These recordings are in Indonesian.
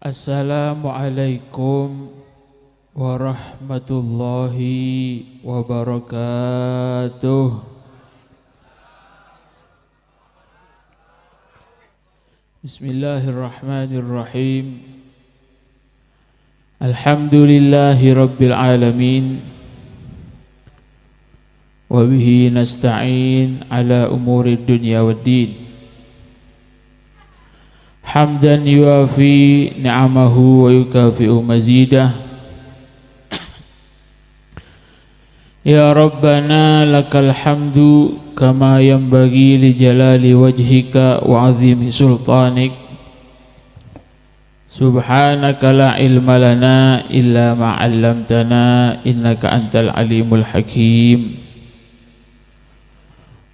Assalamualaikum warahmatullahi wabarakatuh. Bismillahirrahmanirrahim. Alhamdulillahi rabbil alamin. Wa bihi nasta'in ala umuri dunya waddin. Hamdan yuafi ni'amahu wa yukafi'u mazidah. Ya Rabbana lakal hamdu kama yanbaghi li jalali wajhika wa azimi sultanik. Subhanaka la ilma lana illa ma 'allamtana innaka antal alimul hakim.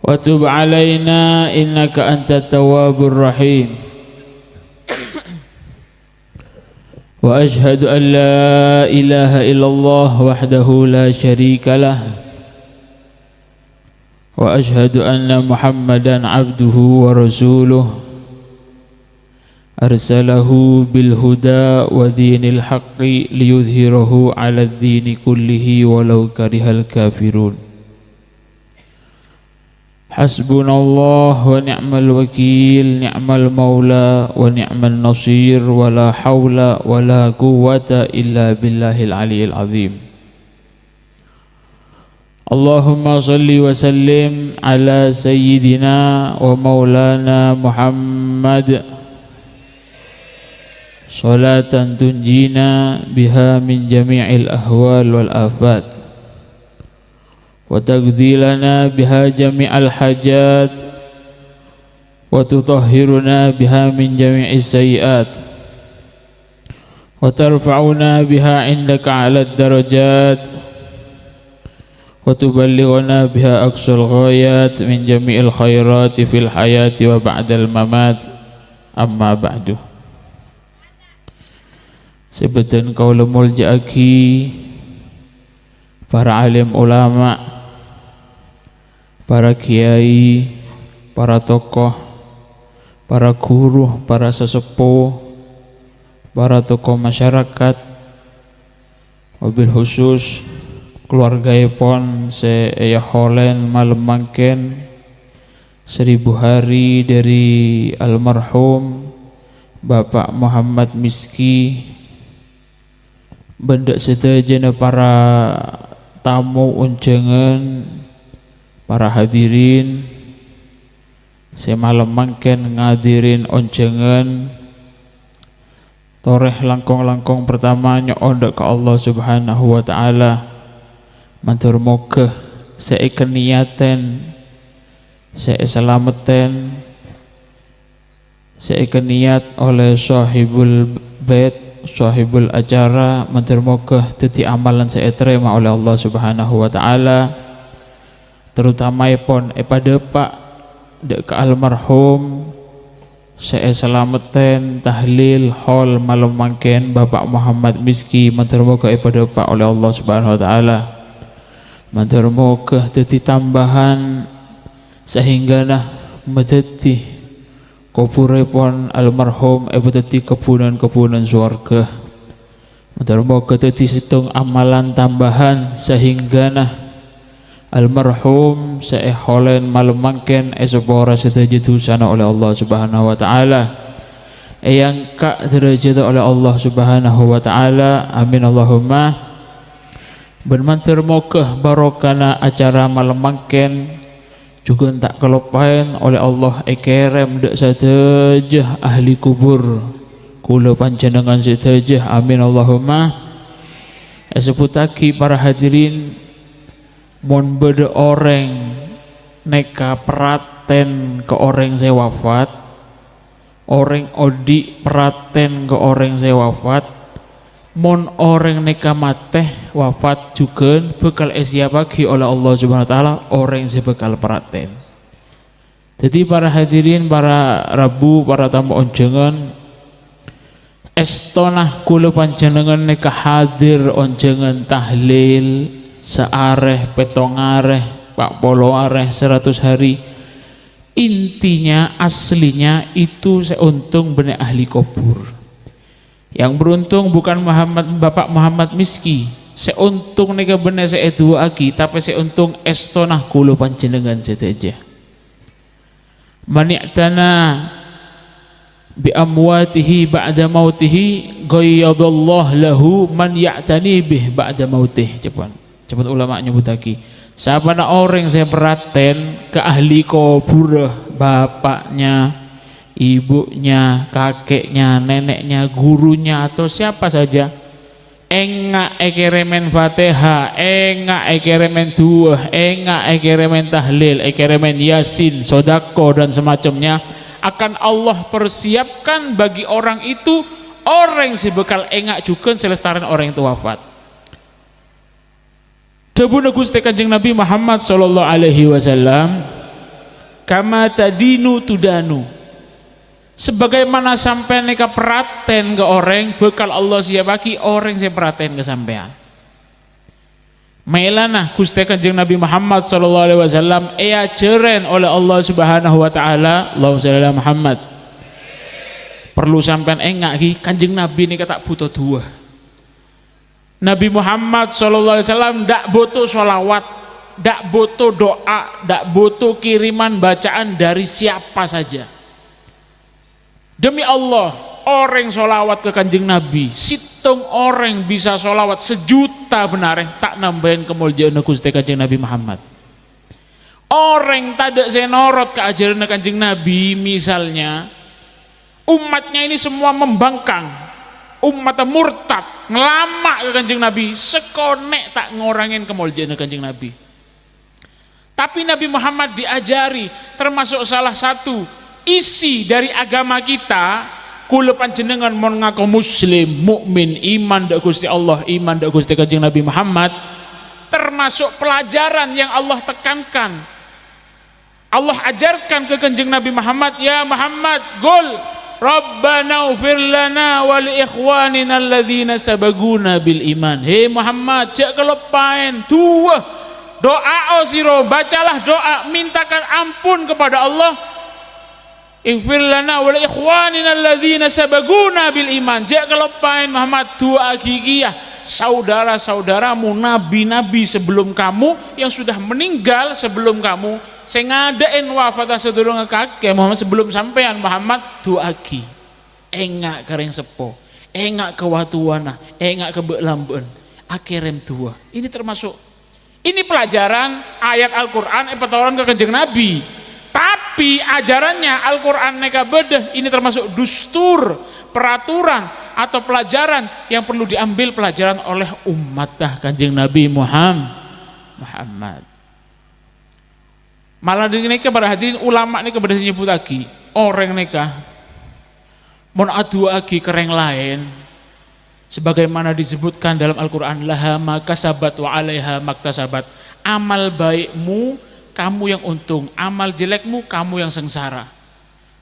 Wa tub 'alaina innaka antat tawwabur rahim. Wa ashhadu an la ilaha illallah wahdahu la syarika lah. Wa ashhadu anna Muhammadan abduhu wa rasuluh. Arsalahu bil huda wa dinil haqqi liyudhhirahu 'ala ad-dini kullihi walau karihal kafirun. Hasbunallah wa ni'mal wakil, ni'mal maula wa ni'mal nasir, wa la hawla wa la quwwata illa billahil aliyyil azim. Allahumma salli wa sallim ala sayyidina wa maulana Muhammad salatan tunjina biha min jami'il ahwal wal afat wa taqdi lana biha jami'al hajat wa tutahhiruna biha min jami'is sayyiat wa tarfa'una biha indaka 'alad darajat wa tuballighuna biha aqsal ghayat min jami'il khairati fil hayati wa ba'dal mamat. Amma ba'du. Sebutan kaula mulja'aki para alim ulama, para kiai, para tokoh, para guru, para sesepuh, para tokoh masyarakat, wabil khusus keluargaipun saya holen malam mangken 1000 hari dari almarhum Bapak Muhammad Miski, benda sedaya para tamu unjangan, para hadirin semalam mangken ngadirin unjangan toreh langkong-langkong pertama nyondak ke Allah Subhanahu wa taala. Matur moga saya keniatan, saya selamatan, saya keniat oleh sahibul bait, sahibul acara. Matur moga dadi amalan saya terima oleh Allah Subhanahu wa taala, terutama pun pada Pak dek ke almarhum saya selamatan tahlil hol malam mangken Bapak Muhammad Miski. Matur moga pada Pak oleh Allah Subhanahu wa taala, matur moga dadi tambahan sehingga nah medeti kuburipun almarhum dadi kebunan-kebunan surga. Matur moga dadi situng amalan tambahan sehingga nah almarhum saya holen malam mangken sepora sedaya dosana oleh Allah Subhanahu wa taala, yang kak derajat oleh Allah Subhanahu wa taala. Amin Allahumma. Bermantur moga barokana acara malam mangken juga tak kelupain oleh Allah kerem dak sadaya ahli kubur kula panjenengan sedaya. Amin Allahumma. Seputaki para hadirin, mon beda orang neka peraten ke orang saya wafat, orang odi peraten ke orang saya wafat, mon orang neka mateh wafat juga bekal bagi oleh Allah Subhanahu wa taala orang saya bekal peraten. Jadi para hadirin, para rabu, para tamu onjengan, estonah kula panjenengan neka hadir onjengan tahlil seareh petong areh pak polo areh 100 hari. Intinya aslinya itu seuntung benih ahli kubur. Yang beruntung bukan Bapak Muhammad Miski. Seuntung nika bener saya dua aki, tapi seuntung estonah kulo panjenengan saja. Man i'tana bi amwatihi ba'da mautihi ghayyadallahu lahu man ya'tani bih ba'da mautih. Cepat ulama nyebut lagi. Siapa orang saya perhatian ke ahli kubur, bapaknya, ibunya, kakeknya, neneknya, gurunya atau siapa saja, enggak ekeremen Fatihah, enggak ekeremen dua, enggak ekeremen tahlil, ekeremen yasin, sodako dan semacamnya, akan Allah persiapkan bagi orang itu orang si bekal enggak juga selestaran orang itu wafat. Dawuh Gusti Kanjeng Nabi Muhammad sallallahu alaihi wasallam, kama tadinu tudanu. Sebagaimana sampai neka peraten ke orang, bekal Allah siapaki orang saya peraten ke sampean. Mailana Gusti Kanjeng Nabi Muhammad sallallahu alaihi wasallam jeren oleh Allah Subhanahu wa taala, Allahumma shalli ala Muhammad. Perlu sampean engak ki Kanjeng Nabi ini tak butuh dua. Nabi Muhammad sallallahu alaihi wasallam ndak butuh sholawat, ndak butuh doa, ndak butuh kiriman bacaan dari siapa saja. Demi Allah, orang sholawat ke Kanjeng Nabi, situng orang bisa sholawat sejuta benar tak nambahin kemuliaan Gusti Kanjeng Nabi Muhammad. Orang tak ada senorot ke ajaran Kanjeng Nabi, misalnya umatnya ini semua membangkang, umat murtad, ngelama ke Kanjeng Nabi, sekonek tak ngorangin kemuliaan Kanjeng Nabi. Tapi Nabi Muhammad diajari, termasuk salah satu isi dari agama kita, kula panjenengan mon ngaku muslim, mukmin, iman dak Gusti Allah, iman dak Gusti Kanjeng Nabi Muhammad, termasuk pelajaran yang Allah tekankan. Allah ajarkan ke Kanjeng Nabi Muhammad, ya Muhammad, gol Rabbana ighfir lana wa li ikhwanina alladzina sabaquna bil iman. Hei Muhammad, jak kelepain dua doa siro, bacalah doa mintakan ampun kepada Allah. Ighfir lana wa li ikhwanina alladzina sabaquna bil iman. Jak kelepain Muhammad dua gigiyah saudara-saudaramu nabi-nabi sebelum kamu yang sudah meninggal sebelum kamu, saya ngadain wafat sedulur kakek Muhammad sebelum sampean Muhammad duagi enggak kering sepo, enggak kewatuana, enggak kebelamben akhirem tua. Ini termasuk, ini pelajaran ayat Al-Quran petoran ke Kanjeng Nabi. Tapi ajarannya Al-Quran neka bedeh, ini termasuk dustur, peraturan atau pelajaran yang perlu diambil pelajaran oleh umat Kanjeng Nabi Muhammad. Malah ini kepada hadirin ulama ini kepada nyebut lagi orang neka mon adu lagi kereng lain sebagaimana disebutkan dalam Al-Quran, laha makasabat wa alaiha maktasabat. Amal baikmu kamu yang untung, amal jelekmu kamu yang sengsara.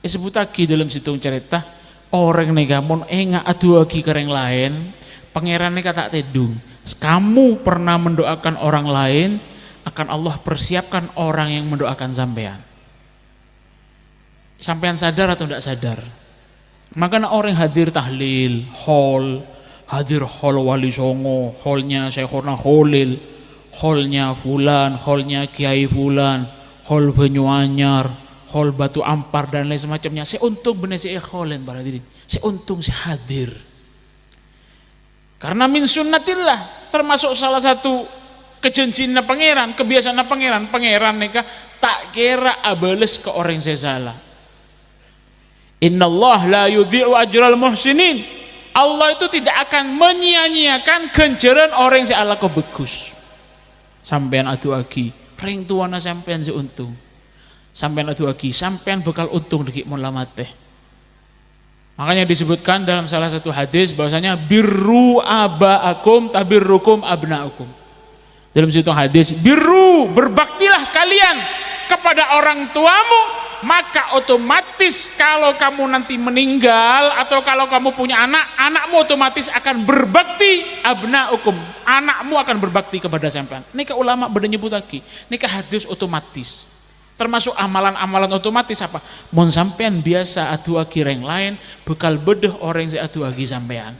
Disebut lagi dalam situng cerita orang nega mon enggak adu lagi kereng lain, pangeran nega tak tedung. Kamu pernah mendoakan orang lain, akan Allah persiapkan orang yang mendoakan sampean. Sampean sadar atau tidak sadar? Makanya orang hadir tahlil, hadir hall Wali Songo, hallnya Syekhona Kholil, hallnya Fulan, hallnya Kiai Fulan, hall Banyuanyar, hall Batu Ampar dan lain semacamnya. Seuntung bener si kholen baradiri, seuntung si hadir. Karena min sunnatillah, termasuk salah satu kejanjian pangeran, kebiasaan pangeran neka tak kira abales ke orang sesala. Innallah la yudhi'u ajral muhsinin. Allah itu tidak akan menyia-nyiakan ganjaran orang yang seala kebagus. Sampean adu agi, ring tuana sampean seuntung. Sampean adu agi, sampean bakal untung dikit mun lamateh. Makanya disebutkan dalam salah satu hadis bahwasanya birru abaakum tabirrukum abnaukum. Dalam situ hadis, biru berbaktilah kalian kepada orang tuamu, maka otomatis kalau kamu nanti meninggal atau kalau kamu punya anak, anakmu otomatis akan berbakti abnaukum, anakmu akan berbakti kepada sampean. Nika ulama beda nyebut lagi, nika hadis otomatis. Termasuk amalan-amalan otomatis apa? Mun sampean biasa adu agi reng lain, bekal bedeh orang yang adu agi sampean.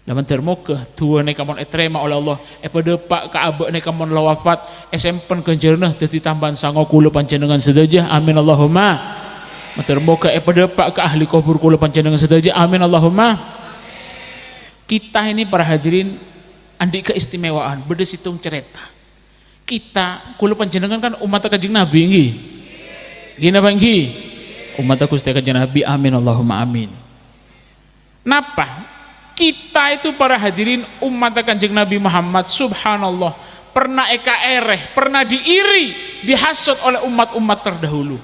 Laman termoga tua ne kamon etrema oleh Allah pada pak kaabek ne kamon lawafat esempen kenjerna dadi tambahan sango kula panjenengan sedaya amin Allahumma. Termoga pada pak ke ahli kubur kula panjenengan sedaya amin Allahumma. Kita ini para hadirin andi keistimewaan beda situng cerita. Kita kula panjenengan kan umat Kanjeng Nabi nggih. Nggih napa nggih? Umat Gusti Kanjeng Nabi amin Allahumma amin. Napa? Kita itu para hadirin umat Kanjeng Nabi Muhammad subhanallah pernah pernah diiri, dihasut oleh umat-umat terdahulu.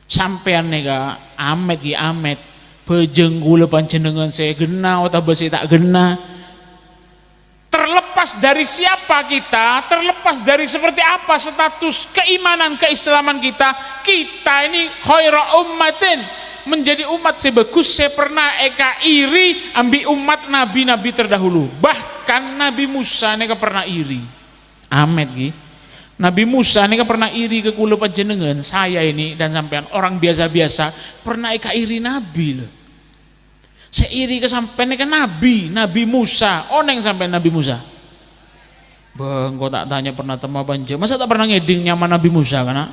Sampean nega amet ki amet bejeng kula panjenengan saya gena atau besi tak gena. Terlepas dari siapa kita, terlepas dari seperti apa status keimanan keislaman kita, kita ini khaira ummatin, menjadi umat sebagus saya pernah iri ambil umat nabi-nabi terdahulu. Bahkan Nabi Musa neka pernah iri. Amet ki. Nabi Musa neka pernah iri ke kula panjenengan, saya ini dan sampean orang biasa-biasa pernah iri nabi loh. Saya iri ke sampean neka Nabi Musa. Oneng sampean Nabi Musa. Bang, kok tak tanya pernah temu banja. Masa tak pernah ngeding nyaman Nabi Musa kan?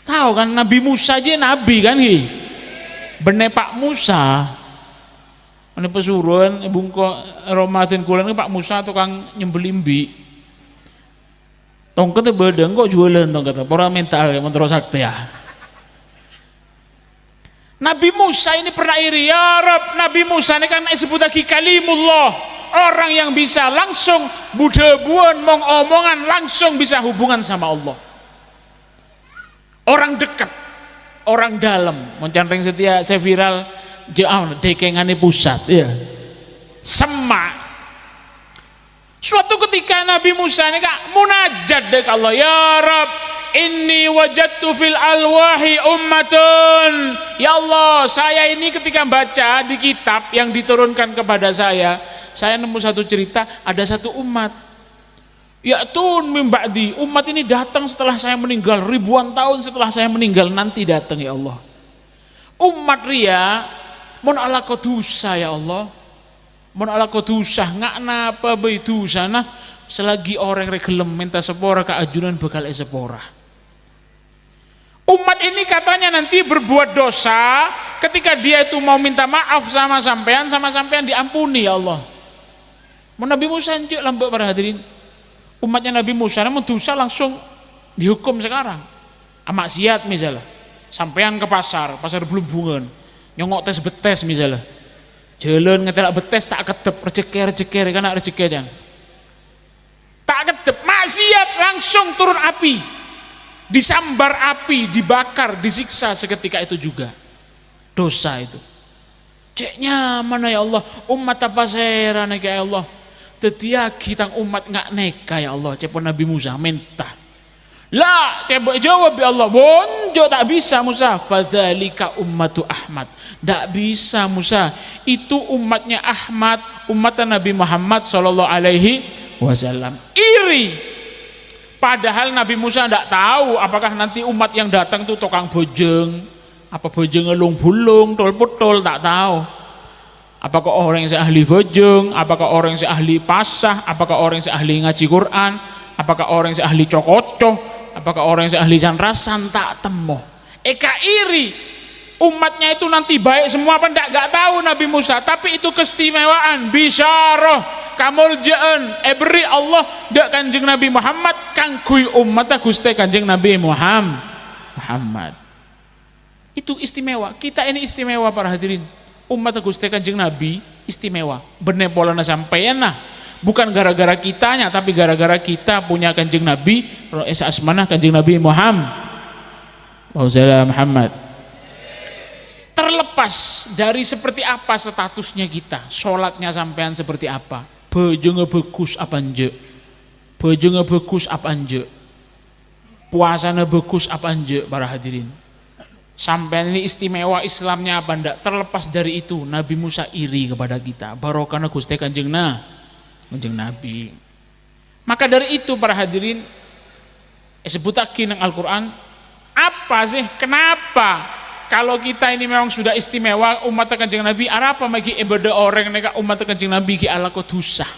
Tahu kan Nabi Musa aja nabi kan ki. Bener Pak Musa. Ini pesuruhan bungko Ramadan kulan Pak Musa tukang nyembelimbi. Tongkatnya bedeng kok jualan tongkatnya. Orang mental ya mentero sakti ya. Nabi Musa ini pernah iri, ya Rab, Nabi Musa ini kan disebut lagi kalimullah, orang yang bisa langsung budebuan mong omongan langsung bisa hubungan sama Allah. Orang dekat, orang dalam, mencantring setia saya viral dekengane pusat ya. Semak. Suatu ketika Nabi Musa ini kak munajat dek Allah, ya Rab, inni wajadtu fil alwahi ummatun. Ya Allah, saya ini ketika baca di kitab yang diturunkan kepada saya nemu satu cerita, ada satu umat. Ya'tun min ba'di, umat ini datang setelah saya meninggal, ribuan tahun setelah saya meninggal nanti datang ya Allah. Umat ria mon ala kodusa ya Allah. Mon ala kodusa ngakna apa baitu sana selagi orang regelem minta sepora ke ajunan bakal sepora. Umat ini katanya nanti berbuat dosa, ketika dia itu mau minta maaf sama sampean diampuni ya Allah. Mau Nabi Musa anjuk lambak para hadirin. Umatnya Nabi Musa namun dosa langsung dihukum sekarang. Maksiat misalnya. Sampean ke pasar Belumbungan, nyongok tes betes misalnya. Jalan ngetelak betes tak ketep rezeki kan rezeki yang. Tak ketep maksiat langsung turun api. Disambar api, dibakar, disiksa seketika itu juga. Dosa itu. Ceknya mana ya Allah, umat apa seran ya Allah. Tetiaki tang umat nggak neka ya Allah. Cepon Nabi Musa minta. Lah, coba jawab ya Allah. Bonjo tak bisa Musa. Fadzalika ummatu Ahmad. Tak bisa Musa. Itu umatnya Ahmad, umatnya Nabi Muhammad sallallahu alaihi wasallam. Iri. Padahal Nabi Musa tidak tahu apakah nanti umat yang datang itu tukang bojeng, apa bojeng ngelung bulung, tol putol, tak tahu. Apakah orang yang ahli bojeng, apakah orang yang ahli pasah, apakah orang yang ahli ngaji Quran, apakah orang yang ahli cokoco, apakah orang yang ahli sanrasan, tak temu. Eka iri, umatnya itu nanti baik semua apa enggak tahu Nabi Musa, tapi itu keistimewaan, bisyarah. Kamuljaan beri Allah dak Kanjeng Nabi Muhammad kangkui umat Gusti Kanjeng Nabi Muhammad. Itu istimewa. Kita ini istimewa para hadirin. Umat Gusti Kanjeng Nabi istimewa. Bener polana sampeyan nah. Bukan gara-gara kitanya tapi gara-gara kita punya Kanjeng Nabi esa asmanah Kanjeng Nabi Muhammad. Muhammad. Terlepas dari seperti apa statusnya kita, sholatnya sampean seperti apa. Bojone bagus apa anje? Bojone bagus apa anje? Puasanya bagus apa anje para hadirin? Sampai ini istimewa Islamnya apa ndak? Terlepas dari itu Nabi Musa iri kepada kita. Barokahna Gusti Kanjeng Nabi. Maka dari itu para hadirin sebutakin nang Al-Qur'an apa sih? Kenapa kalau kita ini memang sudah istimewa umat Kanjeng Nabi, apa magi ibadah orang neka umat Kanjeng Nabi ki ala kotusah.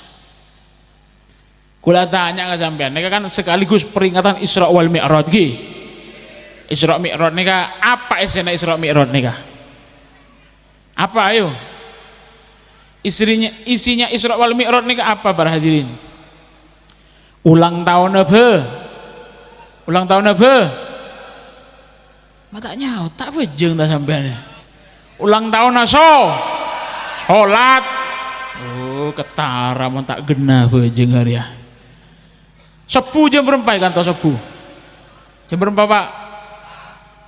Kula tanya nggak sampean, neka kan sekaligus peringatan Isra wal Mi'raj ki. Isra Mi'raj neka apa isinya Isra Mi'raj neka? Apa ayo? Isinya Isra wal Mi'raj neka apa para hadirin? Ulang tahun apa? Ulang tahun apa? Matanya tak bejeng tak sampean. Ulang tahun aso. Salat. Oh, ketara mun tak genah bejeng hari ya. Sepu jam berapa kan tau sepu? Jam berapa Pak?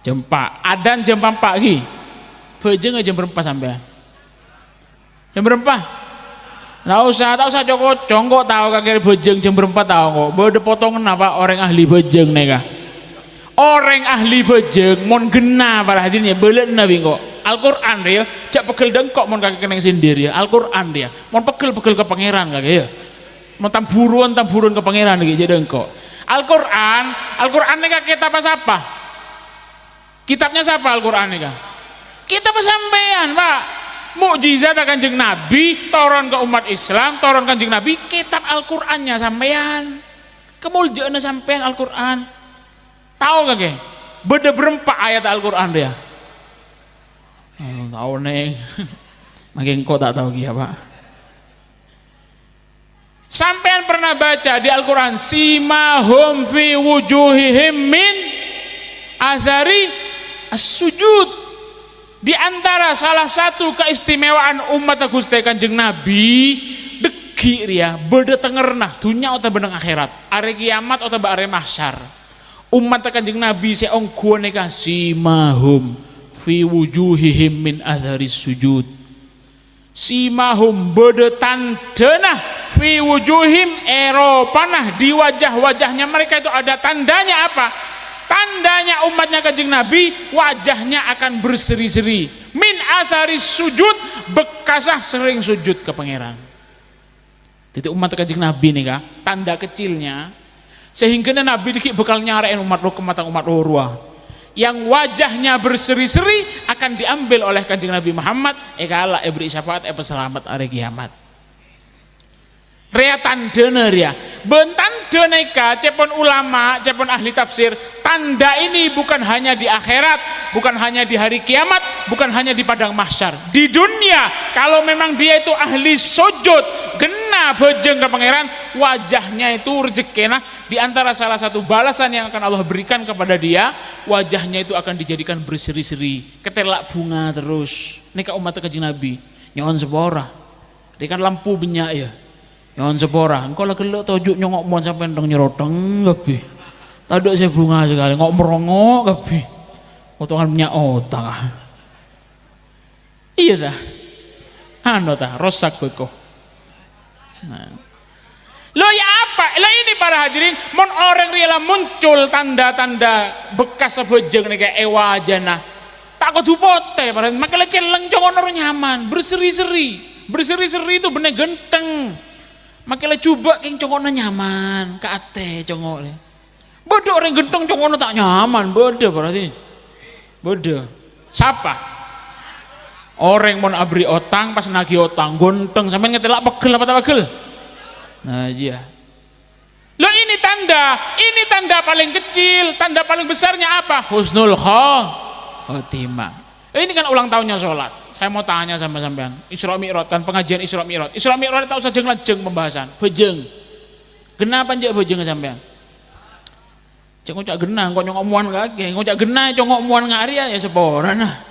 Jam 4. Adan jam 4 pagi. Bejeng jam berapa sampean? Jam berapa? Tak usah jongkok tahu kakek bejeng jam berapa tahu kok. Bode potongan apa orang ahli bejeng neka. Orang ahli bejeng mon gena para hadirinnya belen nabi kok. Al-Quran dia, cak pegel dengkok mon kakek keneng sindir ya. Al-Quran dia, mon pegel ke pangeran kakek ya. Mon tamburuan ke pangeran gitu jadi dengkok. Al-Quran neka kitab apa? Kitabnya siapa Al-Quran neka? Kitab sampean Pak. Mukjizat Kanjeng Nabi turun ke umat Islam, turun Kanjeng Nabi kitab Al-Qur'annya sampean. Kemuliaan sampean Al-Qur'an. Tahu kagak? Beda berempat ayat Al-Qur'an dia. Oh, tahu neng. Makin kok tak tahu ya Pak. Sampean pernah baca di Al-Qur'an simahum fi wujuhihim min athari as-sujud. Di antara salah satu keistimewaan umat Gusti Kanjeng Nabi degi ya beda tengerna dunia atau benang akhirat are kiamat atau are mahsyar umat Kanjeng Nabi seonggo neka simahum fi wujuhihim min atharis sujud simahum beda tandana fi wujuhim eropanah di wajah-wajahnya mereka itu ada tandanya apa? Tandanya umatnya Kanjeng Nabi wajahnya akan berseri-seri min atharis sujud bekasah sering sujud ke pangeran. Jadi umat Kanjeng Nabi nih kak tanda kecilnya sehingga Nabi dikit bekal nyarain umat lo kematang umat lo yang wajahnya berseri-seri akan diambil oleh Kanjeng Nabi Muhammad kala beri syafaat selamat hari kiamat. Rea tanda ya bentan deneka cepon ulama cepon ahli tafsir tanda ini bukan hanya di akhirat bukan hanya di hari kiamat bukan hanya di padang mahsyar di dunia kalau memang dia itu ahli sujud gena bejeng ke pangeran wajahnya itu rezekina di antara salah satu balasan yang akan Allah berikan kepada dia wajahnya itu akan dijadikan berseri-seri ketelak bunga terus ini ke umat Kanjeng Nabi nyon sepora dia kan lampu minyak ya nyon sepora engkau lagi lo tojuk nyongok mon sampai ndong nyeroteng gapi taduk saya bunga sekali ngok merongok gapi potongan minyak otak iya dah anu dah rosak beko nah. Lo ya apa? Lah ini para hadirin mon orang rela muncul tanda-tanda bekas sebejeng nih kayak wajana tak kudu pote para makanya celeng congok nyaman berseri-seri itu bener genteng makanya coba keng congoknya nyaman ke ate congok bodoh orang genteng congoknya tak nyaman bodoh berarti bodoh siapa orang mau abri otang pas nagi otang gonteng sampai ngetelak pegel apa tak pegel nah iya lo ini tanda paling kecil tanda paling besarnya apa husnul khotimah. Ini kan ulang tahunnya sholat. Saya mau tanya sama sampean. Isra Mi'raj kan pengajian Isra Mi'raj. Isra Mi'raj tak usah jeng pembahasan. Bejeng. Kenapa njek bejeng sampean? Cek ngocak genah kok nyongok muan kake. Ngocak genah congok muan ngari ya sepora nah.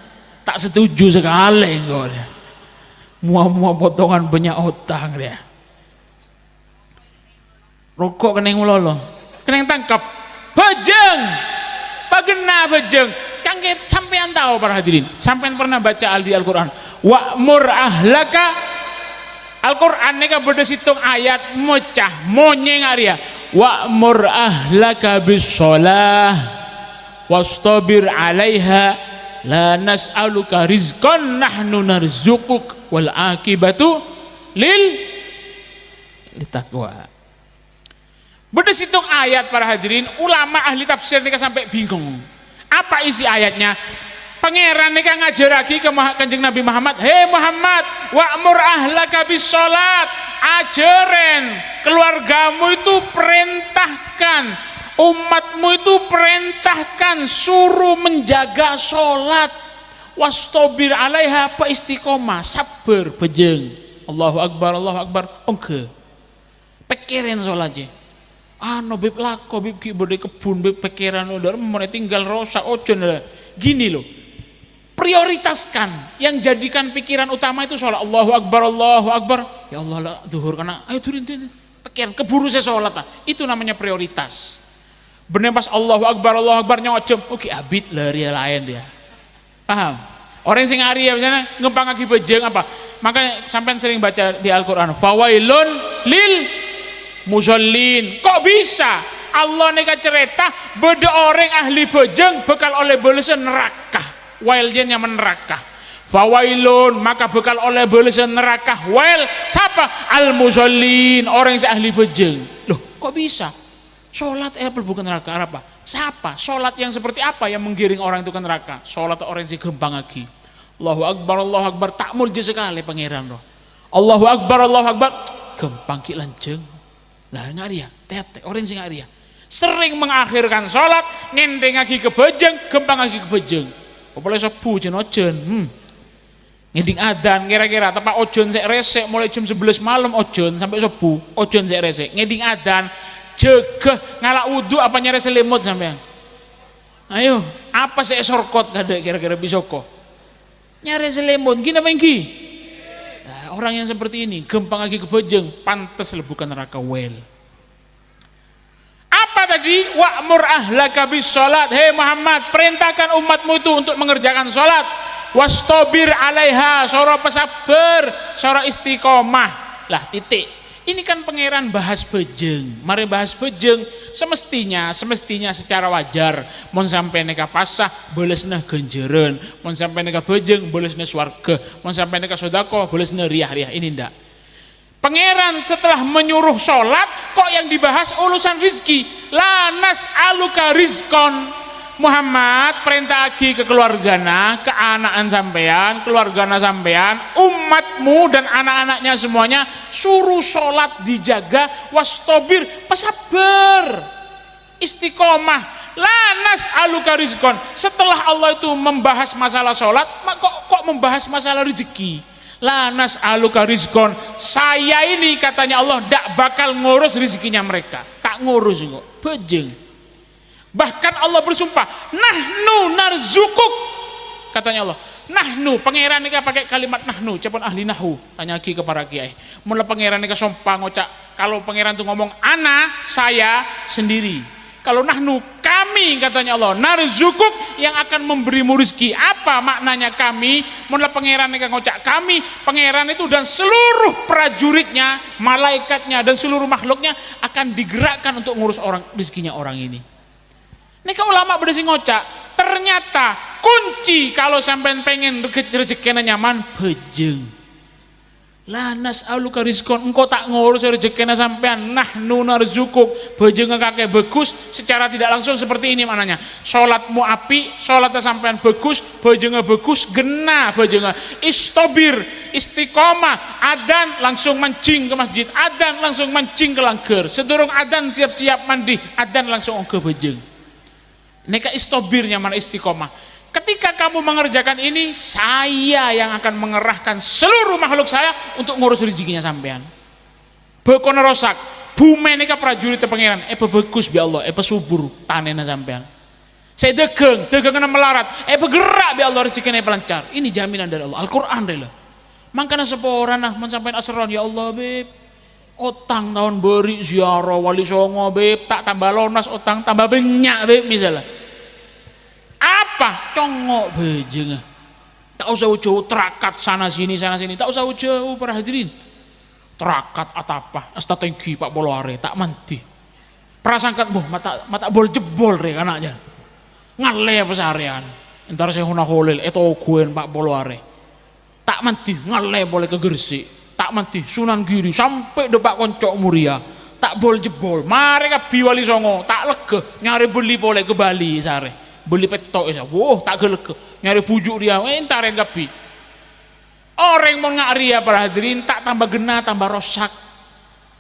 Tak setuju sekali kok. Mua potongan banyak otang dia. Rokok keneng ulolo. Keneng tangkap. Bejeng. Pagena bejeng. Cangket sampean tahu para hadirin sampean pernah baca di Al-Quran wa'mur ahlaka Al-Quran ini kan beda situng ayat mecah monyeng area wa'mur ahlaka bis-sholah wastabir alaiha la nas'aluka rizqan nahnu narzuquk wal akibatu litaqwa. Beda situng ayat para hadirin ulama ahli tafsir ini kan sampai bingung apa isi ayatnya? pangeran nika ngajarake ke Kanjeng Nabi Muhammad, "Hei Muhammad, wa'mur ahlaka bis salat." Ajaren keluargamu itu perintahkan, umatmu itu perintahkan, suruh menjaga salat. Wastobir alaiha, pa istiqomah, sabar bejeng. Allahu akbar, Allahu akbar. Oke. Pikirin salatnya. Ano bib lako bib ki berde kebun bib pikiran udah mau tinggal rosak ojon. Gini loh. Prioritaskan yang jadikan pikiran utama itu sholat. Allahu akbar, Allahu akbar. Ya Allah lah zuhur karena ayo turun pikiran keburu saya sholat lah. Itu namanya prioritas. Bener pas Allahu akbar nyocem. Oke abid lari lain dia. Paham? Orang sing ari ya misalnya ngempang lagi bejeng apa? Makanya sampai sering baca di Al-Qur'an, fawailun lil musallin. Kok bisa? Allah neka cerita beda orang ahli bejeng bakal oleh balasan neraka. Wailnya nyaman neraka. Fawailun, maka bekal oleh balasan neraka. Wail siapa? Al musallin, orang yang ahli bejeng. Loh kok bisa? Sholat bukan neraka apa? Siapa? Sholat yang seperti apa yang menggiring orang itu ke neraka? Sholat orang yang gempang lagi. Allahu akbar, tak mulja sekali pangeran roh. Allahu akbar, gempang ki lanceng. Lah ngaria, tetek orang sing ngaria. Sering mengakhirkan sholat, ngendeng lagi ke bejeng, gempang lagi ke bejeng. Boleh sepuh jen ojen, ngeding adan kira-kira tempat ojen sek resek mulai jam 11 malam ojen sampai sepuh ojen sek resek ngeding adan jegeh ngalak wudu apa nyari selimut sampean. Ayo apa sek sorkot kada kira-kira bisa kok nyari selimut gini apa ingki. Nah, orang yang seperti ini gempang lagi kebejeng pantas lebukan neraka wel. Apa tadi? Wa'mur ahlaka bis salat. Hei Muhammad, perintahkan umatmu itu untuk mengerjakan salat. Wastobir alaiha, sora pesabar, sora istiqomah. Lah titik. Ini kan pangeran bahas bejeng. Mari bahas bejeng semestinya secara wajar. Mun sampai neka pasah bolesna genjeren. Mun sampai neka bejeng bolesna swarga. Mun sampai neka sedekah bolesna riah-riah. Ini ndak. Pangeran setelah menyuruh sholat kok yang dibahas urusan rizki. Lanas aluka rizkon. Muhammad perintah lagi ke keluargana, ke anakan sampean, keluargana sampean, umatmu dan anak-anaknya semuanya suruh sholat dijaga, wastobir, pesabar, istiqomah. Lanas aluka rizkon. Setelah Allah itu membahas masalah sholat, kok membahas masalah rezeki. Lanas aluka rizkon. Saya ini katanya Allah tidak bakal ngurus rezekinya mereka, tak ngurus kok bejeng. Bahkan Allah bersumpah, nahnu narzukuk, katanya Allah. Nahnu, pangeran ini pakai kalimat nahnu. Cepon ahli nahu tanya lagi ke para kiai. Mula pangeran ini sumpah ngocak, kalau pangeran itu ngomong ana, saya sendiri. Kalau nahnu, kami katanya Allah, narzukuk, yang akan memberimu rezeki. Apa maknanya kami? Mula pangeran yang ngocak kami, pangeran itu dan seluruh prajuritnya, malaikatnya dan seluruh makhluknya akan digerakkan untuk ngurus orang rezekinya orang ini. Nika ulama berdasi ngocak, ternyata kunci kalau sampai pengen rezekinya nyaman bejeng. Lanas aluka rizkon, engkau tak ngurus rezekinya sampean. Nahnu narzukuk, bejeng kakek bagus secara tidak langsung seperti ini maknanya. Sholatmu api, sholatnya sampean bagus, bejengnya bagus, gena bejengnya. Istobir, istiqomah, adan langsung mancing ke masjid, adan langsung mancing ke langgar. Sedurung adan siap-siap mandi, adan langsung ke bejeng. Neka istobirnya mana istiqomah. Ketika kamu mengerjakan ini, saya yang akan mengerahkan seluruh makhluk saya untuk ngurus rezekinya sampean. Bekona rosak, bume neka prajurit pangeran, bagus bi Allah, subur tanena sampean. Saya degeng melarat, bergerak bi Allah rezekinya lancar. Ini jaminan dari Allah, Al-Qur'an rela. Mangkana seporan nah mensampaikan asron ya Allah beb. Otang tahun beri ziarah wali songo beb, tak tambah lonas otang tambah banyak beb misalnya. Apa congok bejeng, tak usah jauh terakat sana sini tak usah jauh para hadirin. Terakat atapa strategi Pak Boloare tak manti prasangkat mata bol jebol re anaknya ngale pesarian entar saya huna holil itu guen Pak Boloare tak manti ngale boleh ke Gresik, tak manti Sunan Giri sampai depak koncok Muria tak bol jebol. Mereka biwali songo tak lega nyari beli boleh ke Bali sare beli petok isa. Wah, tak gelek. Nyari bujuk dia, entaren kapi. Orang mau ngari ya para hadirin tak tambah gena tambah rosak.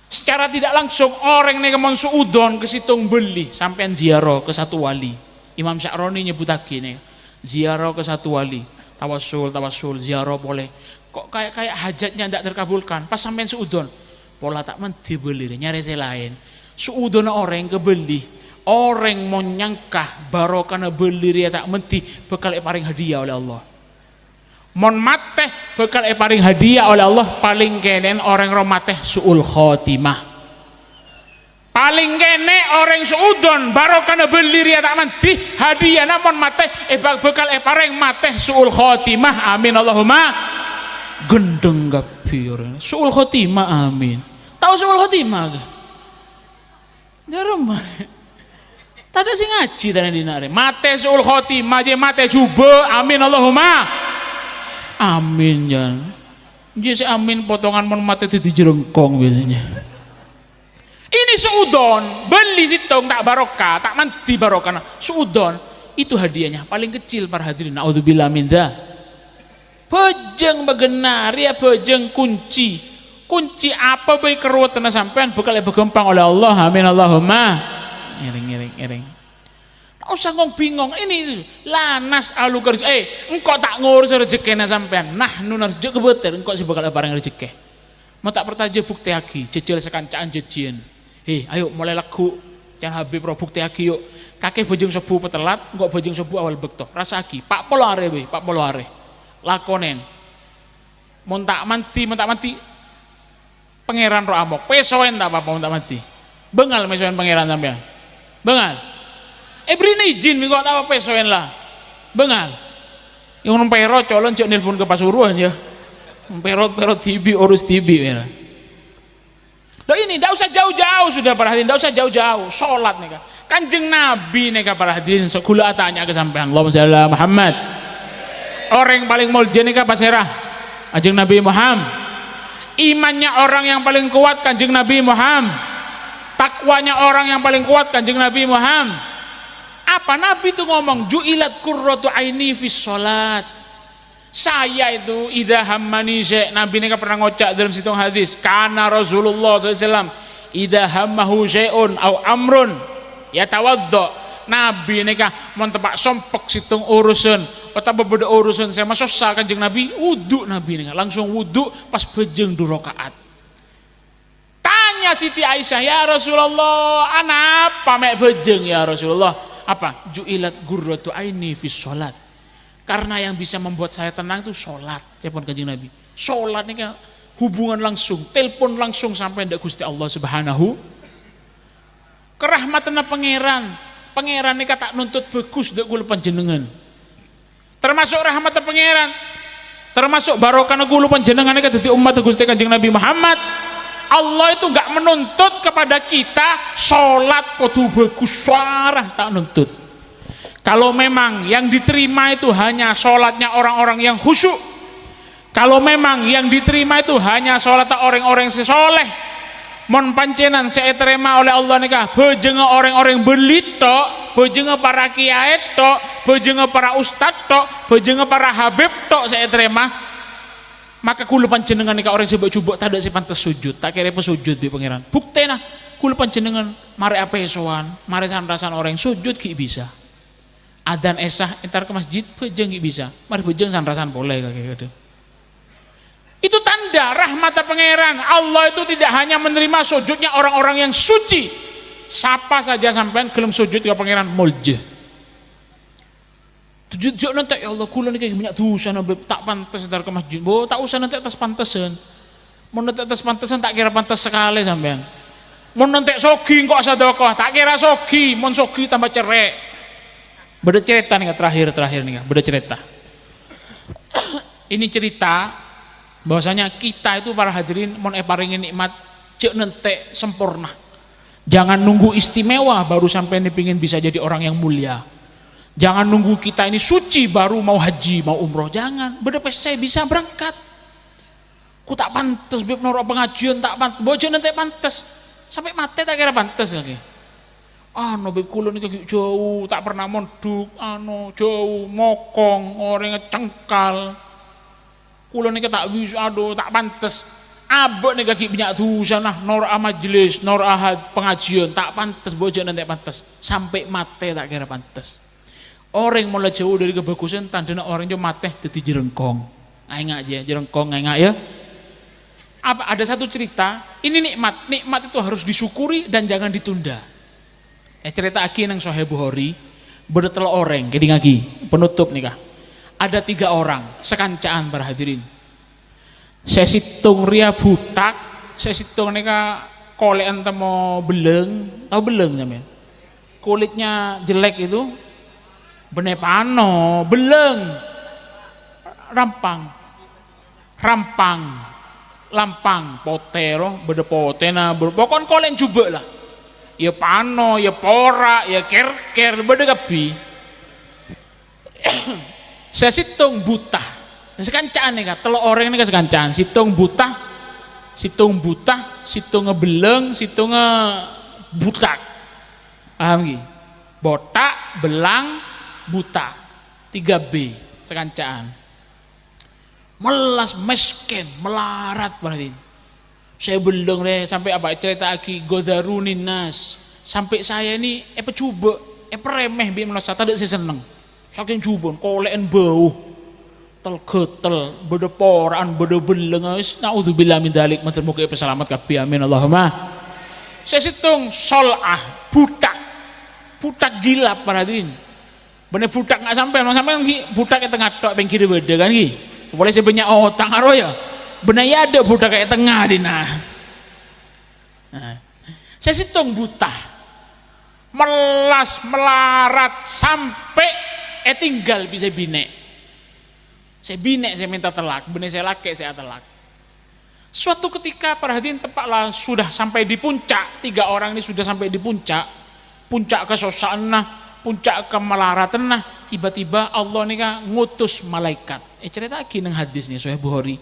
Secara tidak langsung orang nek mau suudon ke situng beli sampean ziarah ke satu wali. Imam Sya'roni nyebutake nih, ziarah ke satu wali. Tawasul, ziarah boleh. Kok kayak hajatnya tidak terkabulkan. Pas sampean suudon, pola tak menti beli nyari saya lain. Suudon orang kebeli, orang mau nyangkah barokah beli dia tak menti bekal paring hadiah oleh Allah. Mon mateh bekal paring hadiah oleh Allah paling kenen orang romateh suul khotimah. Paling kene orang suudon barokah beli dia tak menti hadiah namon mateh bekal paring mateh suul khotimah. Amin Allahumma. Gendeng gapir suul khotimah amin. Tahu suul khotimah? Jarum. Tada sing ngaji tadi dinare. Mate suul khotimah je mate juba. Amin Allahumma. Amin jan. Jadi amin potongan mon mate di jerengkong biasanya. Ini suudon beli sitong tak barokah, tak manti barokah. Suudon itu hadiahnya paling kecil para hadirin. Naudzubillah min dzalik. Pejeng begenar ya pejeng kunci. Kunci apa baik keruwetan sampean bekal begempang oleh Allah. Amin Allahumma. Iring. Tak usah ngomong bingung ini lanas alu kerja. Engkau tak ngurus rezekina sampean. Nah nunar rezeki kebeter engkau sih bekal barang rezeki. Mau tak pertaja bukti lagi. Jejel sekancaan jejian. Ayo mulai lagu. Jangan habis pro bukti lagi yuk. Kakek bojeng sebu petelat, engkau bojeng sebu awal bekto. Rasa lagi. Pak Polare. Lakonen. Mau tak mati. Pangeran roh amok. Pesoen tak apa-apa mau tak mati. Bengal mesoen pangeran sampean. Bengal. Beri izin kok tak apa pesoen lah. Bengal. Yang pero colon cek nelpon ke Pasuruan ya. Perot tibi urus tibi ya. Loh ini tidak usah jauh-jauh sudah para hadirin, tidak usah jauh-jauh. Salat nih Kanjeng Nabi nih para hadirin sekula tanya ke sampean. Allahumma shalli ala Muhammad. Orang yang paling mulja nih pasirah. Kanjeng Nabi Muhammad. Imannya orang yang paling kuat Kanjeng Nabi Muhammad. Takwanya orang yang paling kuat Kanjeng Nabi Muhammad. Apa Nabi itu ngomong ju'ilat qurratu aini fis salat. Saya itu idza hammani syai'. Nabi ini pernah ngocak dalam situng hadis, kana Rasulullah SAW idza hammahu syai'un au amrun yatawaddo. Nabi ini mon tepak sompek situng urusan atau beberapa urusan saya masuk Kanjeng Nabi wudu. Nabi ini langsung wudu pas bejeng 2 rakaat. Tanya Siti Aisyah, ya Rasulullah apa mek bejeng ya Rasulullah? Apa? Ju'ilat gurratu aini fis sholat. Karena yang bisa membuat saya tenang itu sholat. Telepon Kanjeng Nabi. Sholat ini kan hubungan langsung, telepon langsung sampai ndak Gusti Allah Subhanahu. Kerahmatan pangeran. Pangeran ini tak nuntut bagus ndak kula panjenengan. Termasuk rahmat pangeran. Termasuk barokah kula panjenengan iki dadi umat Gusti Kanjeng Nabi Muhammad. Allah itu enggak menuntut kepada kita sholat kudu bagus suara, tak nuntut. Kalau memang yang diterima itu hanya sholatnya orang-orang yang khusyuk, kalau memang yang diterima itu hanya sholat orang-orang sesoleh, mon pancenan saya terima oleh Allah nikah bejeng orang-orang belit tok, bejeng para kiai tok, bejeng para ustad tok, bejeng para habib tok saya terima. Maka kula panjenengan nika orang sebab-cubuk tak ada si pantas sujud, tak kira sujud bi pangeran. Buktena kula panjenengan mari apa sowan, mari sanrasan orang sujud ki bisa. Adzan esah entar ke masjid bejeng ki bisa. Mari bejeng sanrasan boleh kayak gitu. Itu tanda rahmat pangeran. Allah itu tidak hanya menerima sujudnya orang-orang yang suci. Siapa saja sampean gelem sujud ke pangeran mulja. Tujuh nanti ya Allah kula nih kayak banyak dosa tak pantas entar ke masjid. Tak usah nanti atas pantesan. Mau nanti atas pantesan tak kira pantas sekali sampean. Mau nanti sogi kok sedekah tak kira sogi. Mau sogi tambah cerai. Beda cerita nih terakhir nih. Beda cerita. Ini cerita bahwasanya kita itu para hadirin mau paringin nikmat cek nanti sempurna. Jangan nunggu istimewa baru sampai nih pingin bisa jadi orang yang mulia. Jangan nunggu kita ini suci baru mau haji, mau umroh. Jangan. Berdepes saya bisa berangkat. Ku tak pantas bib norok pengajian tak pantas. Bojo nanti pantas. Sampai mati tak kira pantas lagi. Beb kula niki jauh, tak pernah monduk, jauh mokong, orang cengkal. Kula niki tak bisa, tak pantes. Abek nih kaki banyak dosa nah, nor majelis, nor ahad pengajian tak pantas, bojok nanti pantas, sampai mate tak kira pantas. Orang mulai jauh dari kebagusan, tandanya orang jauh mate jadi jerengkong, ngak aja jerengkong ngak ya. Apa ada satu cerita, ini nikmat itu harus disyukuri dan jangan ditunda. Cerita lagi nang Sahih Bukhari, bertelur orang, kedi ngaki penutup nikah. Ada 3 orang sekancaan para hadirin. Saya situng ria butak, saya situng neka kolekan temo beleng, tahu beleng namanya? Kulitnya jelek itu, benepano, beleng, lampang, potero, bede potena, pokoknya kolen juga lah. Ya pano, ya pora, ya ker, bede kapi. Saya situng buta. Sekancaan nih kak, telur orang ini sekancaan, situng buta, situng ngebeleng, situng ngebutak, paham gak? Botak, belang, buta, 3B, sekancaan. Melas, mesken, melarat berarti. Saya beleng deh, sampai apa cerita lagi, godarunin nas, sampai saya ini, coba, remeh, biar melasa, tadi saya seneng, saking jubon, kolekan bau. Getel, beda poraan, beda beleng, naudzubillah min dzalik, matur muga selamat kabeh amin Allahumma. Saya situng solah, butak gila para hadirin. Bener butak nggak sampai butak ke tengah tok ping kiri beda kan ki. Boleh sebanyak otang karo ya. Bener ya ada budak kayak tengah dina. Nah, saya situng buta, melas melarat sampai tinggal bisa binek. Saya binek, saya minta telak, bener saya laki, saya telak. Suatu ketika perhatian tepatlah sudah sampai di puncak, 3 orang ini sudah sampai di puncak kesosakan nah, puncak kemelaratan nah, tiba-tiba Allah nih ngutus malaikat. Cerita lagi nang hadis nih Sahih Bukhari.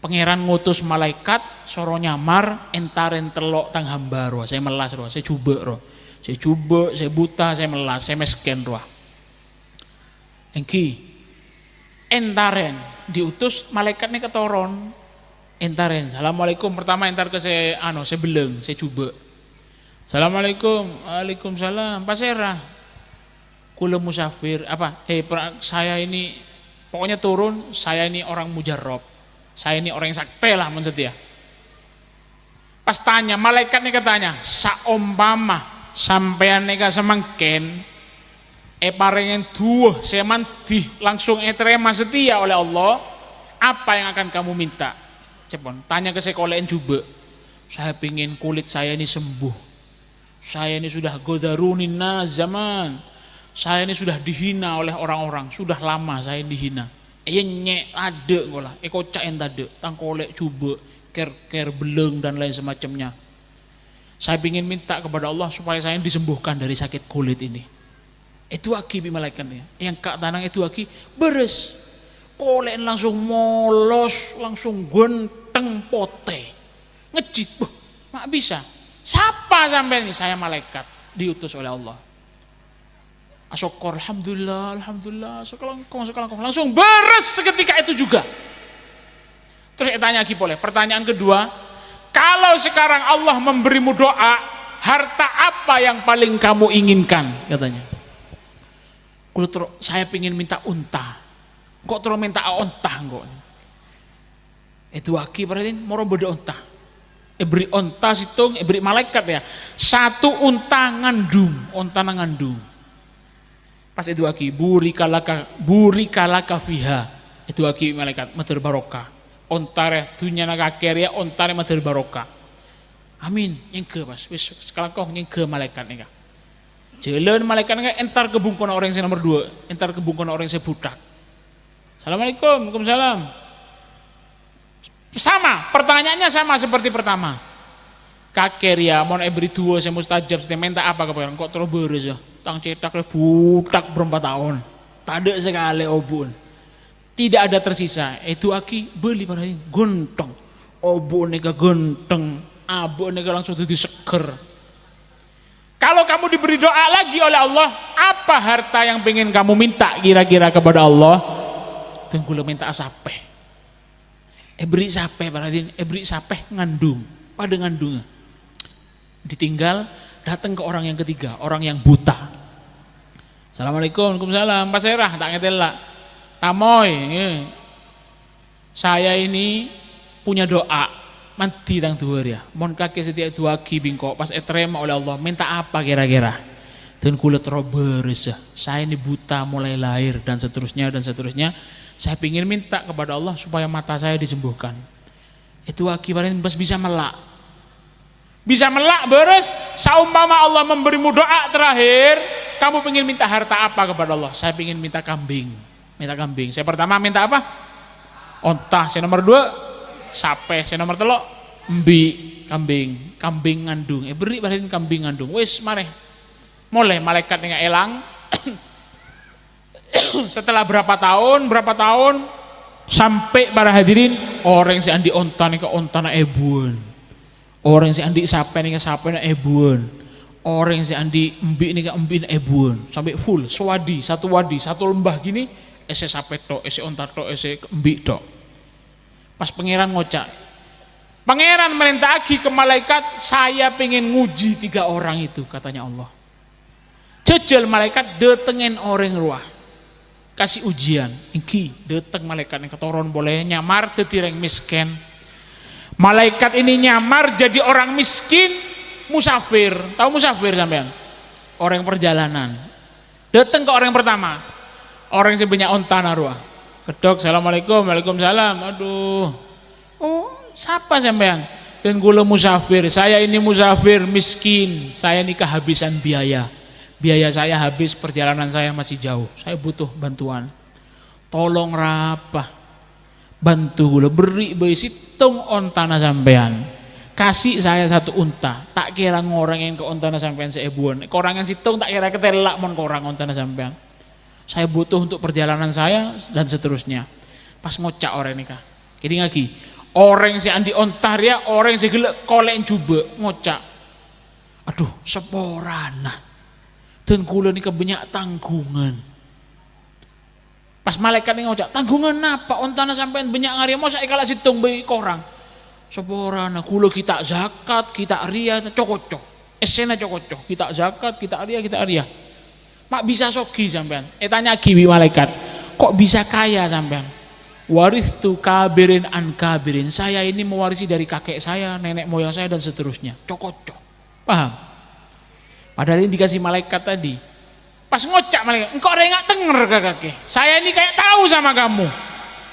Pangeran ngutus malaikat, soro nyamar, entaren telok tang hamba roh. Saya melas roh, saya coba roh. Saya buta, saya melas, saya mesken roh. Engki entaren diutus malaikatnya ketoron entaren assalamualaikum pertama entar ke saya beleng saya coba assalamualaikum waalaikumsalam pasera kula musafir saya ini pokoknya turun saya ini orang mujarab saya ini orang yang sakti lah maksudnya pas tanya malaikatnya katanya saumpama sampean neka semangken parengen duh seman di langsung terima setia oleh Allah, apa yang akan kamu minta? Cepon tanya ke sekolah juga. Saya pingin kulit saya ini sembuh. Saya ini sudah godarunin zaman. Saya ini sudah dihina oleh orang-orang, sudah lama saya dihina. Nyek ada ngolah, kocak yang tade, tangkolek coba, ker beleng dan lain semacamnya. Saya pingin minta kepada Allah supaya saya disembuhkan dari sakit kulit ini. Itu aki bi malaikatnya yang kak tanang itu aki beres kolen langsung molos langsung genteng pote ngejit mak bisa siapa sampai ini saya malaikat diutus oleh Allah asyukur alhamdulillah sekelangkong langsung beres seketika itu juga. Terus saya tanya lagi boleh pertanyaan kedua, kalau sekarang Allah memberimu doa harta apa yang paling kamu inginkan katanya. Saya pengen minta unta, kok terus minta unta kok? Itu aki berarti moro beda unta. Beri unta situng, beri malaikat ya. 1 unta ngandung. Pas itu aki buri kalaka fiha. Itu aki malaikat matur barokah. Ontare dunya naga ya ontare matur barokah. Amin. Nyengke pas wis sekarang kok nyengke malaikat nih. Jalan malaikat entar kebungkon orang yang nomor 2, entar kebungkon orang yang budak. Assalamualaikum, waalaikumsalam. Sama, pertanyaannya sama seperti pertama. Kakek ya, mau beri 2 saya mustajab, saya minta apa kepada kok terus beres ya. Tang cetak budak berempat tahun. Tade sekali obun. Tidak ada tersisa. Itu aki beli pada ini gontong. Obun nega gonteng, abun nega langsung jadi seger. Kalau kamu diberi doa lagi oleh Allah, apa harta yang pengen kamu minta kira-kira kepada Allah? Tengkula minta sapeh. Beri sapeh paradin, beri sapeh ngandung, pada ngandung. Ditinggal datang ke orang yang ketiga, orang yang buta. Assalamualaikum, waalaikumsalam, Pak Serah, tak ngetel lah. Tamoy, saya ini punya doa. Mati tang dhuwur ya. Mon kakek setiap dua bingko pas terima oleh Allah, minta apa kira-kira? Dan kula terobers. Saya ini buta mulai lahir dan seterusnya dan seterusnya. Saya ingin minta kepada Allah supaya mata saya disembuhkan. Itu akibatnya bisa melak. Bisa melak beres. Saumpama Allah memberimu doa terakhir, kamu ingin minta harta apa kepada Allah? Saya ingin minta kambing. Minta kambing. Saya pertama minta apa? Onta. Saya nomor 2 sape, saya nomor 3 mbi, kambing ngandung. Beri pada kambing ngandung. Wis mare. Mulai malaikat yang elang. Setelah berapa tahun sampai para hadirin orang si andi onta nih ke onta na ebun. Orang si andi sape nih ke sape na ebun. Orang si andi mbi nih ke mbi na ebun. Sampai full wadi, satu lembah gini ese sape tok, ese onta tok, ese mbi tok. Pas pangeran ngocak, pangeran merintah lagi ke malaikat, saya pengen nguji 3 orang itu, katanya Allah. Jejel malaikat datengin orang ruah, kasih ujian. Iki dateng malaikat yang ketoron boleh nyamar tetireng miskin. Malaikat ini nyamar jadi orang miskin, musafir. Tahu musafir sampean? Orang perjalanan. Dateng ke orang yang pertama, orang yang sebanyak onta naruah. Kedok, assalamualaikum, waalaikumsalam. Aduh, oh siapa sampean? Dan kula musafir, saya ini musafir miskin, saya ini kehabisan biaya saya habis, perjalanan saya masih jauh, saya butuh bantuan. Tolong rapah, bantu kula, beri situng ontana sampean, kasih saya 1 unta, tak kira ngorangin ke ontana sampean seebuan, korangan situng tak kira ketelak mon korang ontana sampean. Saya butuh untuk perjalanan saya dan seterusnya. Pas ngocak orang ini kah. Jadi lagi, orang si andi ontar ya, orang si gelek kolek coba ngocak. Aduh, seporana. Dan kula ini kebanyak tanggungan. Pas malaikat ini ngocak, tanggungan apa? Ontana sampean banyak ngaria, mau saya kalah situng bayi korang. Seporana, kula kita zakat, kita ria, cokocok. Esena cokocok, kita zakat, kita ria. Mak bisa sogi sampean. Tanya kiwi malaikat, kok bisa kaya sampean? Waris tu kabirin an kabirin. Saya ini mewarisi dari kakek saya, nenek moyang saya dan seterusnya. Cokocok. Paham? Padahal ini dikasih malaikat tadi. Pas ngocak malaikat, engkau rengak tenger kakek. Saya ini kayak tahu sama kamu.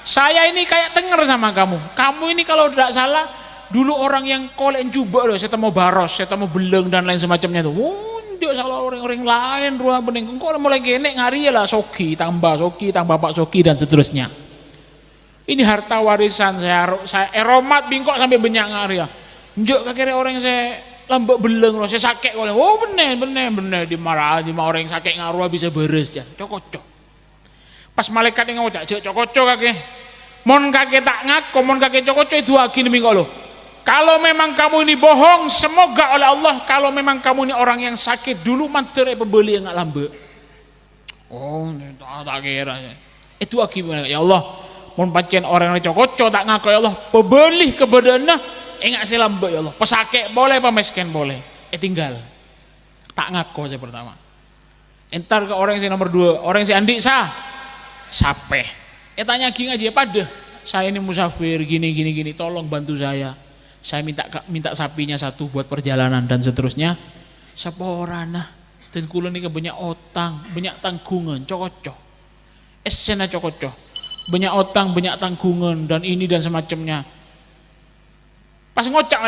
Saya ini kayak tenger sama kamu. Kamu ini kalau tidak salah dulu orang yang kolek jubah loh, saya temu baros, saya temu beleng dan lain semacamnya tuh. Dia salah orang-orang lain ruang bening. Engkau mulai genek ngari lah soki, tambah bapak soki dan seterusnya. Ini harta warisan saya eromat bingkok sampai banyak ngari ya. Njuk kakek orang saya lambak beleng loh, saya sakit oleh. Oh bener dimarah orang yang sakit ngaruh bisa beres ya. Cokocok. Pas malaikat yang ngocak, cokocok kakek. Mon kakek tak ngaku, mon kakek cokocok itu lagi nih bingkok loh. Kalau memang kamu ini bohong, semoga oleh Allah, kalau memang kamu ini orang yang sakit dulu, mantere pembeli yang nggak lambe. Oh, tak kira. Itu akibatnya, ya Allah, mau pancen orang yang cokocok tak ngaku ya Allah, pembeli kebadannya, nggak sih lambe ya Allah, pesakit boleh, pemiskin boleh, tinggal, tak ngaku saya pertama. Entar ke orang yang nomor 2, orang yang si Andi sape. Tanya gini aja pada, saya ini musafir gini, tolong bantu saya. Saya minta sapinya 1 buat perjalanan dan seterusnya. Seporana dan kula ini banyak otang, banyak tanggungan, cokocok. Esena cokocok. Banyak otang, banyak tanggungan dan ini dan semacamnya. Pas ngocak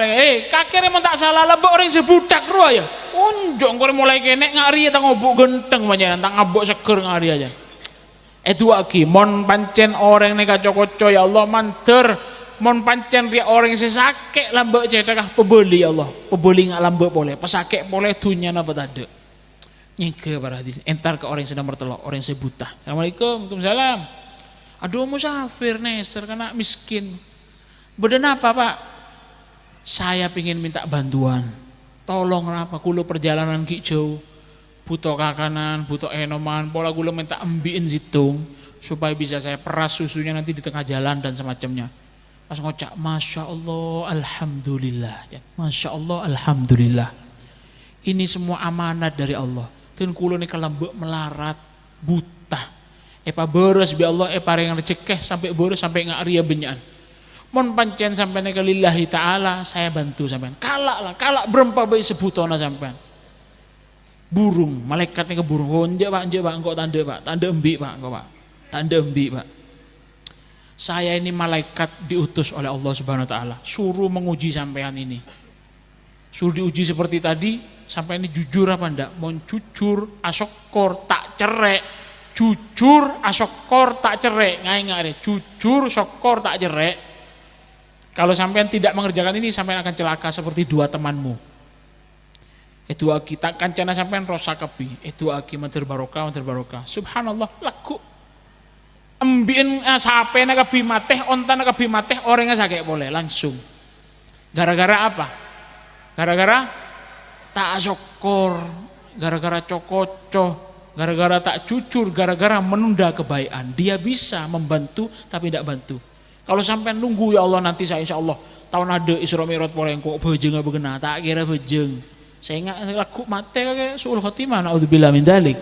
kakek emang tak salah lah, orang sebudak ruah ya. Unjuk kore mulai kenek ngari tak ngobok genteng banyak, tak ngabok seger ngari aja. Itu lagi, mon pancen orang neka cokocok ya Allah manter. Mon pancen dia orang yang sakit lambek cetakah pebeli ya Allah, pebeli nggak lambek boleh, pesakit boleh dunia apa tade. Nyengke para hadirin, entar ke orang yang sedang bertelok, orang yang sebuta. Assalamualaikum, waalaikumsalam. Aduh musafir neser karena miskin. Beden apa pak? Saya ingin minta bantuan, tolong apa kula perjalanan ki jauh, butuh kakanan, butuh enoman, pola kula minta ambiin situng supaya bisa saya peras susunya nanti di tengah jalan dan semacamnya. Pas ngocak, Masya Allah, Alhamdulillah. Masya Allah, Alhamdulillah. Ini semua amanat dari Allah. Dan kula nika lembek melarat, buta. Epa beres bi Allah, epa yang recekeh sampai beres sampai ngaria benyaan. Mon pancen sampai nika lillahi ta'ala, saya bantu sampean. Kalak berempa bayi sebutona sampean. Burung, malaikat nika burung. Oh, nje pak, engkau tanda pak, tanda embi pak, engkau pak. Tanda embi pak. Saya ini malaikat diutus oleh Allah Subhanahu wa taala, suruh menguji sampean ini. Suruh diuji seperti tadi, sampai ini jujur apa enggak? Mau jujur, asokor tak cerek. Jujur, asokor tak cerek. Ngai jujur, sokor tak cerek. Kalau sampean tidak mengerjakan ini, sampean akan celaka seperti dua temanmu. Itu kita kancana sampean rosa kepi. Itu aki matur barokah. Subhanallah, laku. Embien sape na kebi mateh, onta na kebi mateh, orangnya sakit boleh langsung. Gara-gara apa? Gara-gara tak syukur, gara-gara cokocoh, gara-gara tak jujur, gara-gara menunda kebaikan. Dia bisa membantu tapi tidak bantu. Kalau sampai nunggu ya Allah nanti saya insya Allah tahun ada Isra Mi'raj boleh kok bejeng apa begena, tak kira bejeng. Saya ingat laku mate kayak suul khotimah, naudzubillah min dzalik.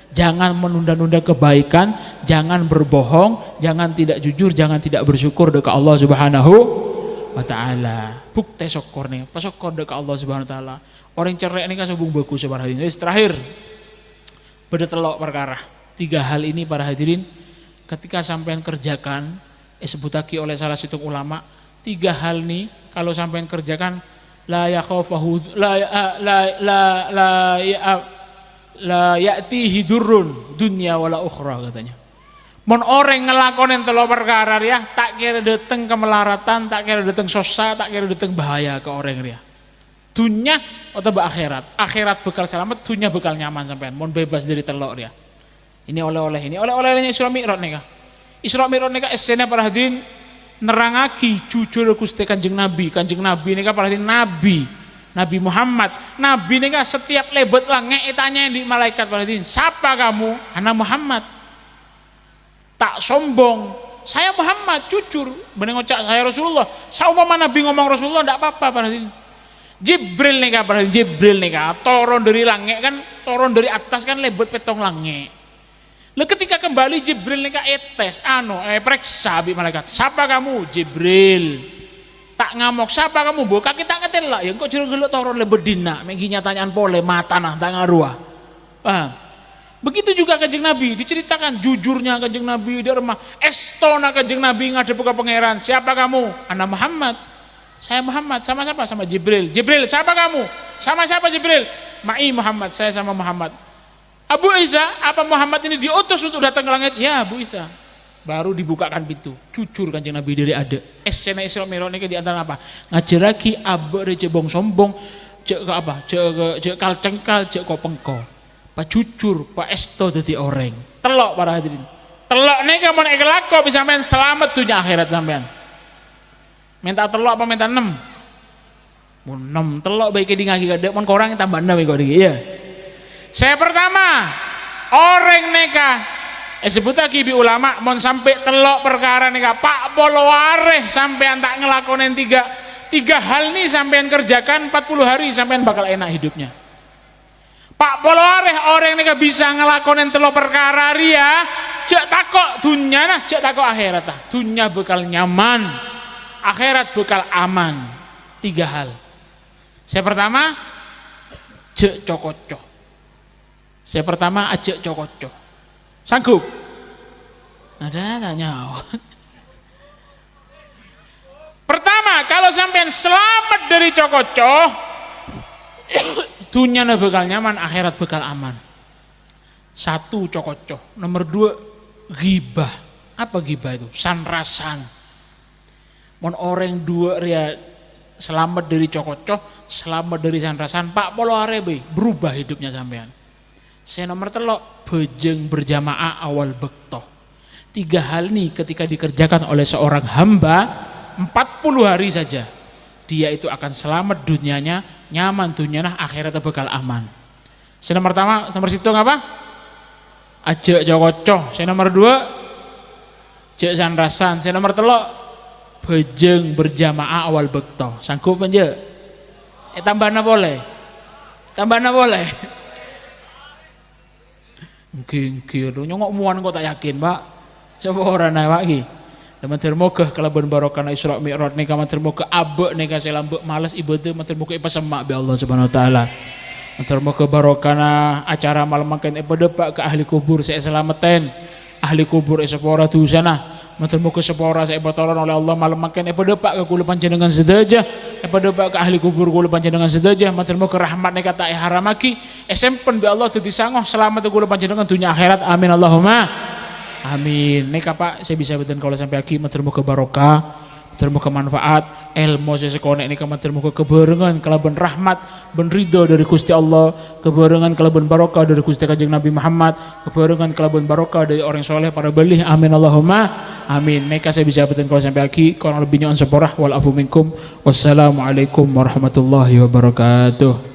Jangan menunda-nunda kebaikan, jangan berbohong, jangan tidak jujur, jangan tidak bersyukur dekat Allah Subhanahu wa taala. Bukti syukur nih, pas syukur dekat Allah Subhanahu wa taala. Orang cerai ini kan sebung bagus para hadirin. Terakhir beda telok perkara. 3 hal ini para hadirin ketika sampean kerjakan sebutaki oleh salah satu ulama, 3 hal nih kalau sampean kerjakan la yakhafahu la ya'tihi durrun dunya wala ukhra katanya. Mon orang ngelakonin telo perkara ya, tak kira dateng kemelaratan, tak kira dateng sosa, tak kira dateng bahaya ke orang dia. Dunya atau akhirat. Akhirat bekal selamat, dunya bekal nyaman sampean. Mon bebas dari telok dia. Ini oleh-olehnya Isra Mi'raj nika. Isra Mi'raj nika esene para hadirin nerangaki jujur Gusti Kanjeng Nabi. Kanjeng Nabi nika para hadirin Nabi Muhammad, Nabi ini kan setiap lebet lah tanya di malaikat pada hadirin, siapa kamu? Anak Muhammad. Tak sombong, saya Muhammad, jujur. Bener ngocak saya Rasulullah. Saumpama Nabi ngomong Rasulullah, tidak apa-apa pada hadirin. Jibril nih pada hadirin, Jibril nih turun dari langit kan, turun dari atas kan lebet petong langit. Lalu ketika kembali Jibril nih etes, periksa bi malaikat, siapa kamu? Jibril. Tak ngamuk, siapa kamu? Buka kita ngetel lah, ya kok jero geluk toron lebedina, menginya tanyaan pole mata nah tak ngaruah. Paham? Begitu juga Kanjeng Nabi diceritakan jujurnya Kanjeng Nabi di rumah estona Kanjeng Nabi ngadep ke pangeran. Siapa kamu? Anak Muhammad. Saya Muhammad, sama siapa? Sama Jibril. Jibril, siapa kamu? Sama siapa Jibril? Ma'i Muhammad, saya sama Muhammad. Abu Isa, apa Muhammad ini diutus untuk datang ke langit? Ya, Abu Isa. Baru dibukakan pintu, jujur Kanjeng Nabi dari ada. Esena Isra Mi'raj ini di antara apa? Ngajaraki abek cebong sombong, cek ke apa? Cek kalcengkal, cek ko pengko. Pak jujur, pak esto dadi orang. Telok para hadirin. Telok nih kamu naik kelako bisa main selamat dunia akhirat sampean. Minta telok apa minta 6? Mun 6 telok baik di ngaki gede, mun korang tambah 6 kok iya. Saya pertama orang nikah sebut lagi bi ulama mon sampai telok perkara nih pak polowareh sampean tak ngelakonin tiga hal nih sampean kerjakan 40 hari sampean bakal enak hidupnya. Pak polowareh orang nih bisa ngelakonin telok perkara ria cek takok dunia nah cek takok akhirat lah. Dunia bakal nyaman, akhirat bakal aman. 3 hal. Saya pertama cek cokocok. Saya pertama ajak cokocok. Sanggup? Ada tanya. Pertama, kalau sampean selamat dari cokocoh, dunia bakal nyaman, akhirat bakal aman. 1 cokocoh. Nomor 2 ghibah. Apa ghibah itu? Sanrasan. Mon orang 2 ria selamat dari cokocoh, selamat dari sanrasan. Pak polo arebe berubah hidupnya sampean. Saya nomor 3 bejeng berjamaah awal bektoh. 3 hal ini ketika dikerjakan oleh seorang hamba 40 hari saja dia itu akan selamat dunianya, nyaman dunianya, akhiratnya bakal aman. Yang pertama, nomor situ apa? Aja jokocoh. Yang nomor 2, jek sanrasan. Yang nomor 3, bejeng berjamaah awal bekto. Sanggup aja? Tambahna boleh? Tambahna boleh? Mungkin nyongok muan kok tak yakin, Pak. Sapa ora naik lagi. Matur moga kalaban barokah Isra Mi'raj nika matur moga abek nika selambek males ibadah matur moga ipasemak be Allah Subhanahu wa taala. Matur moga barokah acara malam makan Pak ke ahli kubur saya selamatan. Ahli kubur sepora dosana. Matur moga sepora saya batalan oleh Allah malam makan Pak ke kula panjenengan sedaya. Pak ke ahli kubur kula panjenengan sedaya. Matur moga rahmat nika tak haramaki. Sempen be Allah dadi sangoh selamat kula panjenengan dunia akhirat. Amin Allahumma. Amin. Nek Pak saya bisa beten kalau sampai aki matur muga barokah, matur muga manfaat, ilmu saya sekonek nek matur muga keberengan kalaban rahmat, ben ridho dari Gusti Allah, keberengan kalaban barokah dari Gusti Kanjeng Nabi Muhammad, keberengan kalaban barokah dari orang soleh para balih. Amin Allahumma. Amin. Nek saya bisa beten kalau sampai aki kurang lebihnya on seporah wal afu minkum. Wassalamualaikum warahmatullahi wabarakatuh.